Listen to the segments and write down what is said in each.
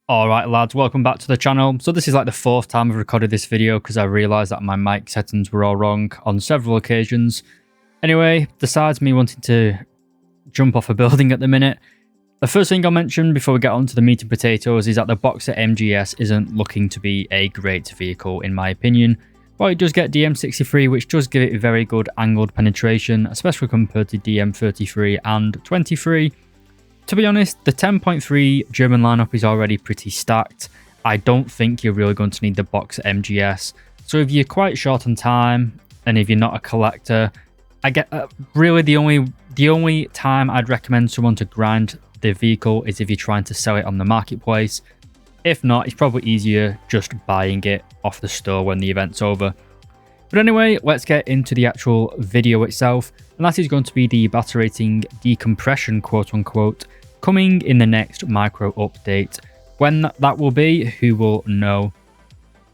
Alright lads, welcome back to the channel. So this is like the fourth time I've recorded this video because I realised that my mic settings were all wrong on several occasions. Anyway, besides me wanting to jump off a building at the minute, the first thing I'll mention before we get on to the meat and potatoes is that the Boxer MGS isn't looking to be a great vehicle in my opinion. But it does get DM63, which does give it very good angled penetration, especially compared to DM33 and 23. To be honest, the 10.3 German lineup is already pretty stacked. I don't think you're really going to need the Boxer MGS. So if you're quite short on time, and if you're not a collector, I get really the only time I'd recommend someone to grind the vehicle is if you're trying to sell it on the marketplace. If not, it's probably easier just buying it off the store when the event's over. But anyway, let's get into the actual video itself. And that is going to be the battery rating decompression, quote unquote, coming in the next micro update. When that will be, who will know?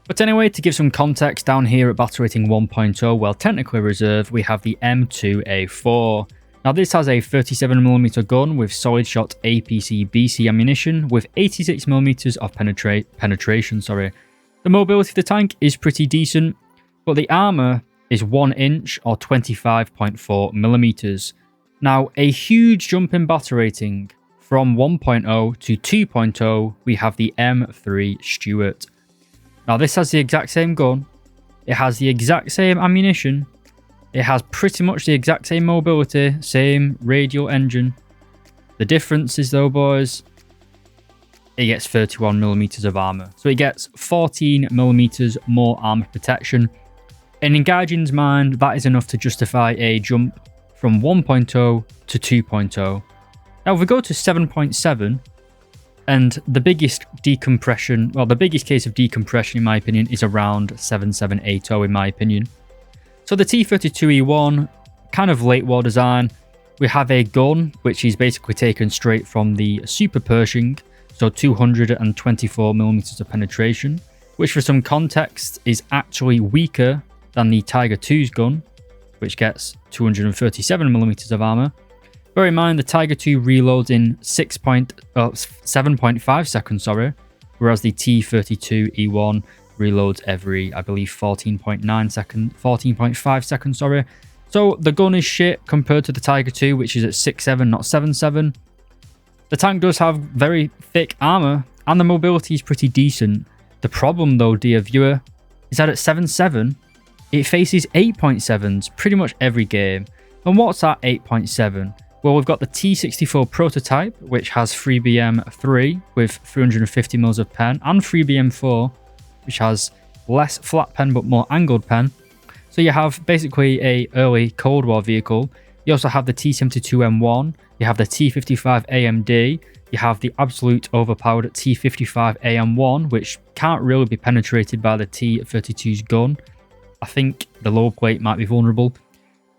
But anyway, to give some context, down here at battery rating 1.0, well, technically reserve, we have the M2A4. Now this has a 37mm gun with solid shot APC BC ammunition with 86mm of penetration. The mobility of the tank is pretty decent, but the armor is 1 inch or 25.4mm. Now a huge jump in battery rating. From 1.0 to 2.0, we have the M3 Stuart. Now this has the exact same gun, it has the exact same ammunition, it has pretty much the exact same mobility, same radial engine. The difference is though, boys, it gets 31mm of armor. So it gets 14mm more armor protection. And in Gaijin's mind, that is enough to justify a jump from 1.0 to 2.0. Now if we go to 7.7, and the biggest decompression, well, the biggest case of decompression in my opinion is around 7780 in my opinion. So the T32E1, kind of late war design. We have a gun which is basically taken straight from the Super Pershing, so 224mm of penetration, which for some context is actually weaker than the Tiger II's gun, which gets 237mm of armor. Bear in mind the Tiger II reloads in 7.5 seconds, whereas the T32E1 reloads every, I believe, 14.5 seconds, So the gun is shit compared to the Tiger II, which is at 6.7, not 7.7. The tank does have very thick armor, and the mobility is pretty decent. The problem though, dear viewer, is that at 7.7, it faces 8.7s pretty much every game. And what's that 8.7? Well, we've got the T64 prototype, which has 3BM3 with 350mm of pen, and 3BM4, which has less flat pen but more angled pen. So you have basically a early Cold War vehicle. You also have the T72M1, you have the T55 AMD, you have the absolute overpowered T55 AM1, which can't really be penetrated by the T32's gun. I think the lower plate might be vulnerable.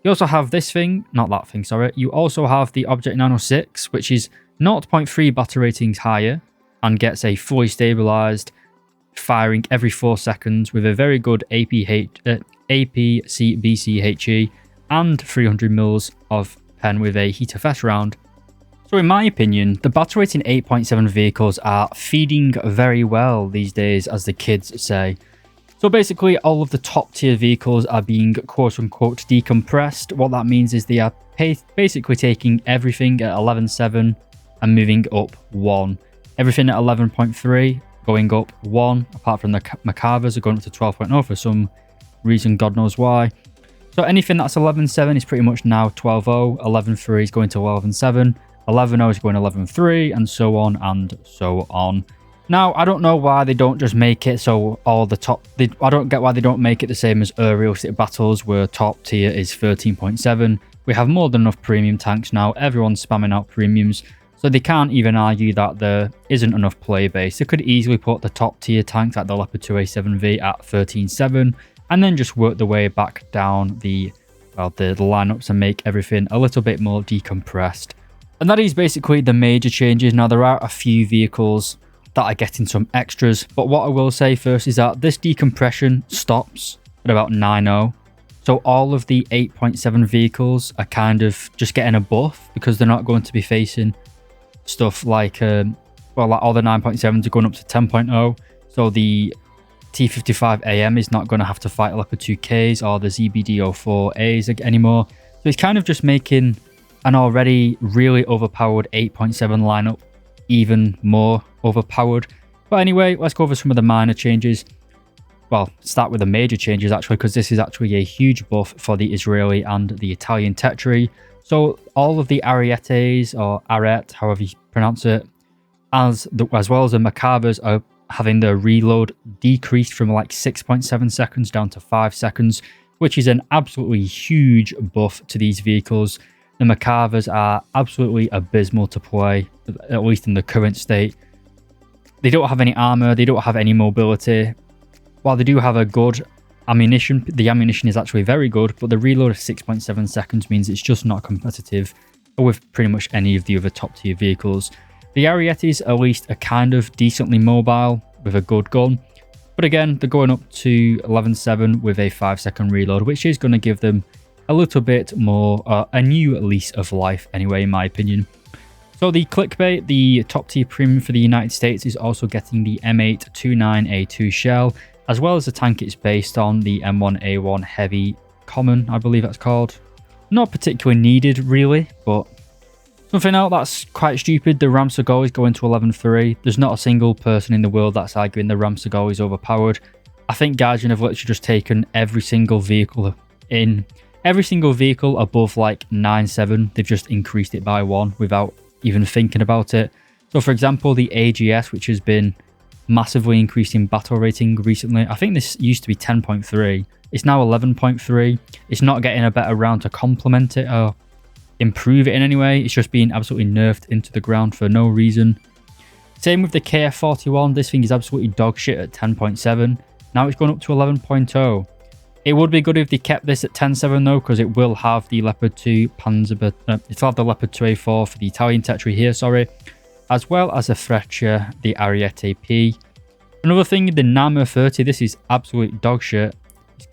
You also have this thing, not that thing, You also have the Object 906, which is 0.3 battery ratings higher and gets a fully stabilized firing every 4 seconds with a very good APC BCHE and 300mm of pen with a heat FS round. So in my opinion, the battery rating 8.7 vehicles are feeding very well these days, as the kids say. So basically, all of the top tier vehicles are being quote unquote decompressed. What that means is they are basically taking everything at 11.7 and moving up 1. Everything at 11.3 going up 1, apart from the Macavers are going up to 12.0 for some reason, God knows why. So anything that's 11.7 is pretty much now 12.0, 11.3 is going to 11.7, 11.0 is going to 11.3, and so on and so on. Now, I don't know why they don't just make it so all the top... I don't get why they don't make it the same as realistic battles, where top tier is 13.7. We have more than enough premium tanks now. Everyone's spamming out premiums. So they can't even argue that there isn't enough player base. They could easily put the top tier tanks like the Leopard 2A7V at 13.7 and then just work the way back down the lineups and make everything a little bit more decompressed. And that is basically the major changes. Now, there are a few vehicles that are getting some extras, but what I will say first is that this decompression stops at about 9.0. So all of the 8.7 vehicles are kind of just getting a buff because they're not going to be facing stuff like well, like all the 9.7s are going up to 10.0. So the T55 AM is not going to have to fight Leopard 2Ks or the ZBD04As anymore. So it's kind of just making an already really overpowered 8.7 lineup even more overpowered. But anyway, let's go over some of the minor changes. Well, start with the major changes actually, because this is actually a huge buff for the Israeli and the Italian tech tree. So all of the Arietes, or Arete, however you pronounce it, as well as the Macavers are having the reload decreased from like 6.7 seconds down to 5 seconds, which is an absolutely huge buff to these vehicles. The Macavers are absolutely abysmal to play, at least in the current state. They don't have any armor, they don't have any mobility. While they do have a good ammunition, the ammunition is actually very good, but the reload of 6.7 seconds means it's just not competitive with pretty much any of the other top tier vehicles. The Arietes at least are kind of decently mobile with a good gun, but again, they're going up to 11.7 with a 5-second reload, which is going to give them a little bit more, a new lease of life anyway, in my opinion. So the Clickbait, the top tier premium for the United States, is also getting the M829A2 shell, as well as the tank it's based on, the M1A1 Heavy Common, I believe that's called. Not particularly needed really, but something else that's quite stupid, the Ram SAKO is going to 11.3. There's not a single person in the world that's arguing the Ram SAKO is overpowered. I think Gaijin have literally just taken every single vehicle above like 9.7. They've just increased it by 1 without even thinking about it. So for example, the AGS, which has been massively increasing battle rating recently, I think this used to be 10.3. It's now 11.3. It's not getting a better round to complement it or improve it in any way. It's just being absolutely nerfed into the ground for no reason. Same with the KF41. This thing is absolutely dog shit at 10.7. Now it's going up to 11.0. It would be good if they kept this at 10.7 though, because it will have the Leopard 2 Panzer, it'll have the Leopard 2A4 for the Italian tech tree here, sorry, as well as the Freccia, the Ariete P. Another thing, the Nama 30, this is absolute dog shit.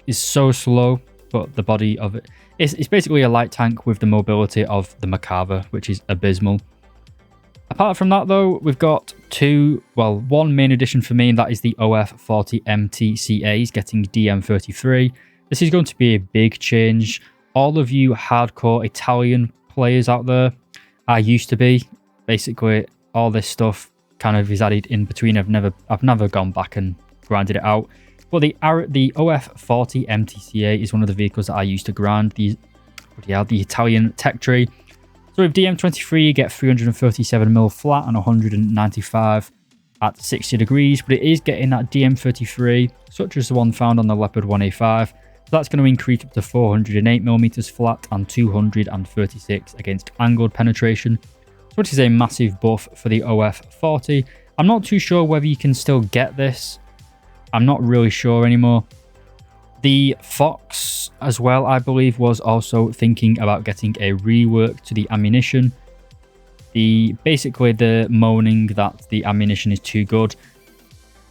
It's so slow, but the body of it, it's basically a light tank with the mobility of the Macabre, which is abysmal. Apart from that though, we've got one main addition for me, and that is the OF40 MTCAs getting DM23. This is going to be a big change. All of you hardcore Italian players out there, I used to be, basically all this stuff kind of is added in between. I've never gone back and grinded it out. But the OF40 MTCA is one of the vehicles that I used to grind, the Italian tech tree. So with DM23, you get 337mm flat and 195 at 60 degrees, but it is getting that DM33, such as the one found on the Leopard 1A5. So that's going to increase up to 408mm flat and 236 against angled penetration, which is a massive buff for the OF40. I'm not too sure whether you can still get this. I'm not really sure anymore. The Fox as well, I believe, was also thinking about getting a rework to the ammunition. Basically the moaning that the ammunition is too good.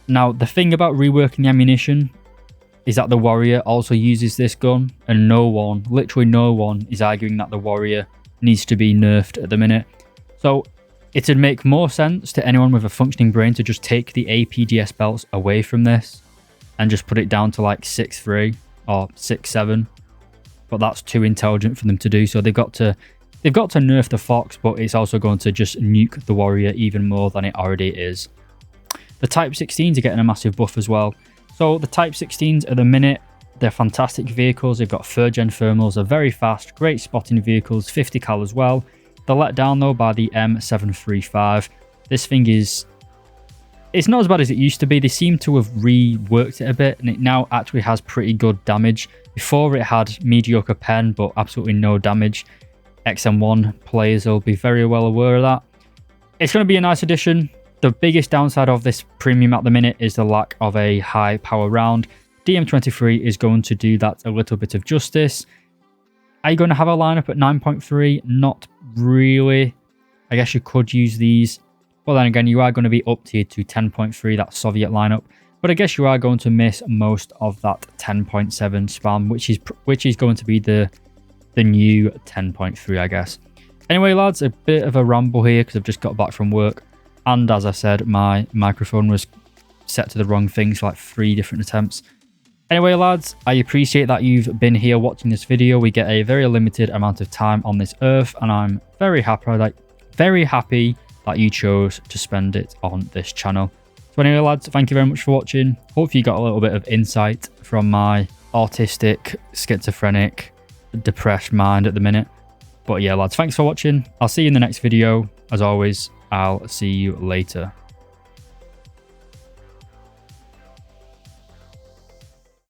Now, the thing about reworking the ammunition is that the Warrior also uses this gun, and literally no one is arguing that the Warrior needs to be nerfed at the minute. So it would make more sense to anyone with a functioning brain to just take the APDS belts away from this and just put it down to like 6.3 or 6.7. But that's too intelligent for them to do. So they've got to nerf the Fox, but it's also going to just nuke the Warrior even more than it already is. The Type 16s are getting a massive buff as well. So the Type 16s at the minute, they're fantastic vehicles. They've got 3rd gen thermals, they're very fast, great spotting vehicles, 50 cal as well. They're let down though by the M735. This thing it's not as bad as it used to be. They seem to have reworked it a bit, and it now actually has pretty good damage. Before it had mediocre pen, but absolutely no damage. XM1 players will be very well aware of that. It's going to be a nice addition. The biggest downside of this premium at the minute is the lack of a high power round. DM23 is going to do that a little bit of justice. Are you going to have a lineup at 9.3? Not really. I guess you could use these. Well, then again, you are going to be up tiered to 10.3, that Soviet lineup. But I guess you are going to miss most of that 10.7 spam, which is going to be the new 10.3, I guess. Anyway, lads, a bit of a ramble here because I've just got back from work. And as I said, my microphone was set to the wrong thing, so like 3 different attempts. Anyway, lads, I appreciate that you've been here watching this video. We get a very limited amount of time on this earth, and I'm very happy that you chose to spend it on this channel. So anyway, lads, thank you very much for watching. Hope you got a little bit of insight from my autistic, schizophrenic, depressed mind at the minute. But yeah, lads, thanks for watching. I'll see you in the next video. As always, I'll see you later.